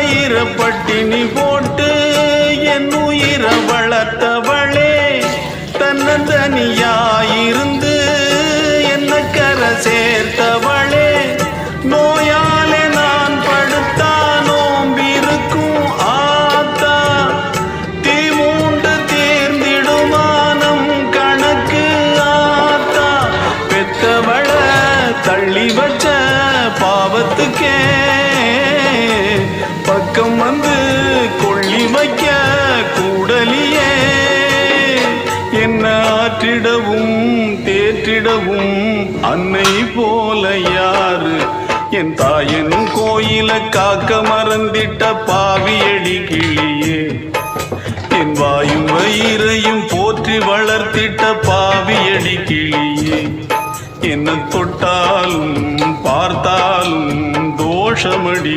வயிற பட்டினி போட்டு என் உயிர வளர்த்தவளே, தன்னந்தனியாயிருந்து என்ன கரை சேர்த்தவளே, நோயாலே நான் படுத்தா நோம்பிருக்கும் ஆத்தா, தீ மூண்டு தீர்ந்திடுமானம் கணக்கு ஆத்தா, பெத்தவள தள்ளி வச்ச பாவத்துக்கே பக்கம் வந்து கொள்ளி வைக்க கூடலியே, என்ன ஆற்றிடவும் தேற்றிடவும் அன்னை போல யாரு, என் தாயனும் கோயில காக்க மறந்திட்ட பாவியடி கிளியே, என் வாயும் வயிறையும் போற்றி வளர்த்திட்ட பாவியடி கிளியே, என்ன தொட்டாலும் பார்த்தாலும் தோஷமடி